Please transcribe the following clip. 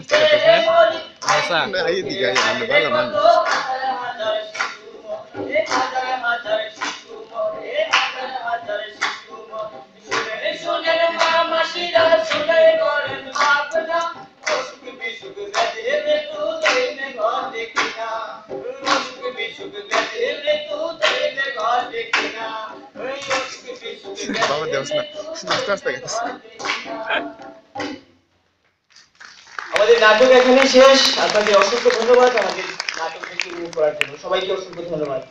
নাস্তা করতেছে আচ্ছা এই দিকে আমরা ভালো মানুষ বাবা দেওস না নাস্তা আসতে গেছে আমাদের নাটক এখানেই শেষ। আপনাদের অসংখ্য ধন্যবাদ আমাদের নাটক দেখে উপভোগ করার জন্য। সবাইকে অসংখ্য ধন্যবাদ।